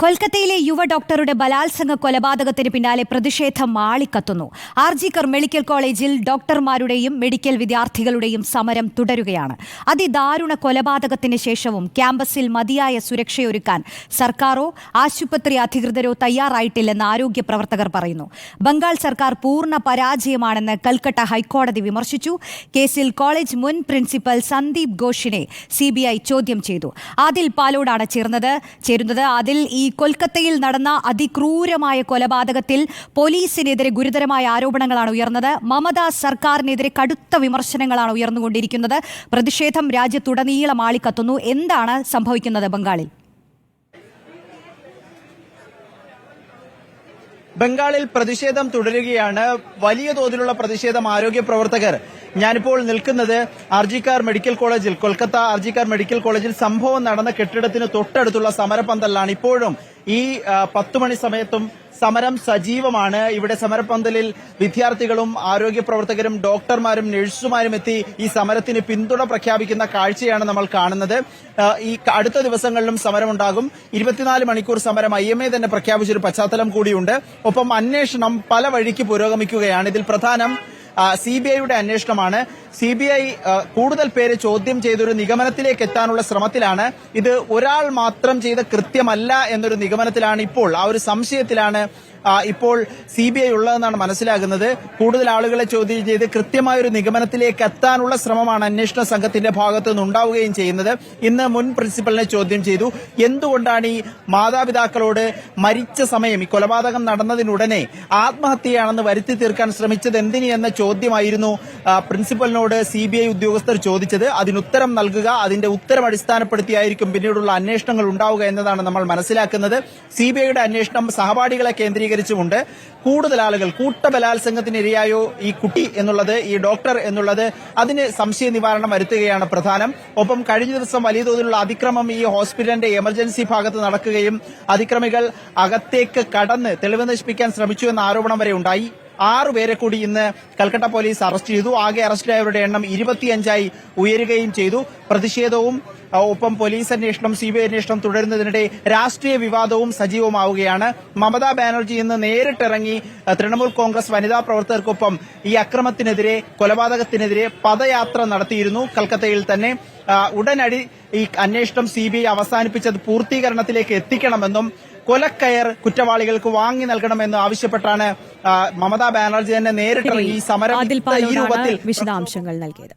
കൊൽക്കത്തയിലെ യുവ ഡോക്ടറുടെ ബലാത്സംഗ കൊലപാതകത്തിന് പിന്നാലെ പ്രതിഷേധം ആളിക്കത്തുന്നു. ആർജിക്കർ മെഡിക്കൽ കോളേജിൽ ഡോക്ടർമാരുടെയും മെഡിക്കൽ വിദ്യാർത്ഥികളുടെയും സമരം തുടരുകയാണ്. അതിദാരുണ കൊലപാതകത്തിന് ശേഷവും ക്യാമ്പസിൽ മതിയായ സുരക്ഷയൊരുക്കാൻ സർക്കാരോ ആശുപത്രി അധികൃതരോ തയ്യാറായിട്ടില്ലെന്ന് ആരോഗ്യ പ്രവർത്തകർ പറയുന്നു. ബംഗാൾ സർക്കാർ പൂർണ്ണ പരാജയമാണെന്ന് കൽക്കട്ട ഹൈക്കോടതി വിമർശിച്ചു. കേസിൽ കോളേജ് മുൻ പ്രിൻസിപ്പൽ സന്ദീപ് ഘോഷിനെ CBI ചോദ്യം ചെയ്തു. ആദിൽ പാലോടാണ് ചേരുന്നത്. അതിൽ ഈ കൊൽക്കത്തയിൽ നടന്ന അതിക്രൂരമായ കൊലപാതകത്തിൽ പോലീസിനെതിരെ ഗുരുതരമായ ആരോപണങ്ങളാണ് ഉയർന്നത്. മമത സർക്കാരിനെതിരെ കടുത്ത വിമർശനങ്ങളാണ് ഉയർന്നുകൊണ്ടിരിക്കുന്നത്. പ്രതിഷേധം രാജ്യത്തുടനീളം ആളിക്കത്തുന്നു. എന്താണ് സംഭവിക്കുന്നത് ബംഗാളിൽ? ബംഗാളിൽ പ്രതിഷേധം തുടരുകയാണ്. വലിയ തോതിലുള്ള പ്രതിഷേധം ആരോഗ്യ പ്രവർത്തകർ. ഞാനിപ്പോൾ നിൽക്കുന്നത് ആർജിക്കാർ മെഡിക്കൽ കോളേജിൽ, കൊൽക്കത്ത ആർജിക്കാർ മെഡിക്കൽ കോളേജിൽ സംഭവം നടന്ന കെട്ടിടത്തിന് തൊട്ടടുത്തുള്ള സമരപന്തലിലാണ്. ഇപ്പോഴും ഈ 10 മണി സമയത്തും സമരം സജീവമാണ്. ഇവിടെ സമരപന്തലിൽ വിദ്യാർത്ഥികളും ആരോഗ്യ പ്രവർത്തകരും ഡോക്ടർമാരും നഴ്സുമാരും എത്തി ഈ സമരത്തിന് പിന്തുണ പ്രഖ്യാപിക്കുന്ന കാഴ്ചയാണ് നമ്മൾ കാണുന്നത്. ഈ അടുത്ത ദിവസങ്ങളിലും സമരമുണ്ടാകും. 24 മണിക്കൂർ സമരം IMA തന്നെ പ്രഖ്യാപിച്ചൊരു പശ്ചാത്തലം കൂടിയുണ്ട്. ഒപ്പം അന്വേഷണം പല വഴിക്ക് പുരോഗമിക്കുകയാണ്. ഇതിൽ പ്രധാനം CBIയുടെ അന്വേഷണമാണ്. CBI കൂടുതൽ പേര് ചോദ്യം ചെയ്തൊരു നിഗമനത്തിലേക്ക് എത്താനുള്ള ശ്രമത്തിലാണ്. ഇത് ഒരാൾ മാത്രം ചെയ്ത കൃത്യമല്ല എന്നൊരു നിഗമനത്തിലാണ് ഇപ്പോൾ, ആ ഒരു സംശയത്തിലാണ് ഇപ്പോൾ CBI ഉള്ളതെന്നാണ് മനസ്സിലാകുന്നത്. കൂടുതൽ ആളുകളെ ചോദ്യം ചെയ്ത് കൃത്യമായൊരു നിഗമനത്തിലേക്ക് എത്താനുള്ള ശ്രമമാണ് അന്വേഷണ സംഘത്തിന്റെ ഭാഗത്തു നിന്നുണ്ടാവുകയും ചെയ്യുന്നത്. ഇന്ന് മുൻ പ്രിൻസിപ്പലിനെ ചോദ്യം ചെയ്തു. എന്തുകൊണ്ടാണ് ഈ മാതാപിതാക്കളോട് മരിച്ച സമയം, ഈ കൊലപാതകം നടന്നതിനുടനെ ആത്മഹത്യയാണെന്ന് വരുത്തി തീർക്കാൻ ശ്രമിച്ചത് എന്തിന് എന്ന ചോദ്യമായിരുന്നു പ്രിൻസിപ്പലിനോട് CBI ഉദ്യോഗസ്ഥർ ചോദിച്ചത്. അതിനുത്തരം നൽകുക, അതിന്റെ ഉത്തരം അടിസ്ഥാനപ്പെടുത്തിയായിരിക്കും പിന്നീടുള്ള അന്വേഷണങ്ങൾ ഉണ്ടാവുക എന്നതാണ് നമ്മൾ മനസ്സിലാക്കുന്നത്. CBIയുടെ അന്വേഷണം സഹപാഠികളെ കേന്ദ്രീകരിച്ചുമുണ്ട്. കൂടുതൽ ആളുകൾ കൂട്ടബലാത്സംഗത്തിനിരയായോ ഈ കുട്ടി എന്നുള്ളത്, ഈ ഡോക്ടർ എന്നുള്ളത്, അതിന് സംശയ നിവാരണം വരുത്തുകയാണ് പ്രധാനം. ഒപ്പം കഴിഞ്ഞ ദിവസം വലിയ തോതിലുള്ള അതിക്രമം ഈ ഹോസ്പിറ്റലിന്റെ എമർജൻസി ഭാഗത്ത് നടക്കുകയും അതിക്രമികൾ അകത്തേക്ക് കടന്ന് തെളിവ് നശിപ്പിക്കാൻ ശ്രമിച്ചു എന്ന ആരോപണം വരെ ഉണ്ടായി. 6 പേരെ കൂടി ഇന്ന് കൽക്കട്ട പോലീസ് അറസ്റ്റ് ചെയ്തു. ആകെ അറസ്റ്റിലായവരുടെ എണ്ണം 25ആയി ഉയരുകയും ചെയ്തു. പ്രതിഷേധവും ഒപ്പം പോലീസ് അന്വേഷണം, CBI അന്വേഷണം തുടരുന്നതിനിടെ രാഷ്ട്രീയ വിവാദവും സജീവമാവുകയാണ്. മമതാ ബാനർജി ഇന്ന് നേരിട്ടിറങ്ങി തൃണമൂൽ കോൺഗ്രസ് വനിതാ പ്രവർത്തകർക്കൊപ്പം ഈ അക്രമത്തിനെതിരെ, കൊലപാതകത്തിനെതിരെ പദയാത്ര നടത്തിയിരുന്നു കൽക്കത്തയിൽ തന്നെ. ഉടനടി ഈ അന്വേഷണം CBI അവസാനിപ്പിച്ചത് പൂർത്തീകരണത്തിലേക്ക് എത്തിക്കണമെന്നും കൊലക്കയർ കുറ്റവാളികൾക്ക് വാങ്ങി നൽകണമെന്നും ആവശ്യപ്പെട്ടാണ് മമതാ ബാനർജി തന്നെ നേരിട്ട് ഈ സമരം ഈ രൂപത്തിൽ വിശദാംശങ്ങൾ നൽകിയത്.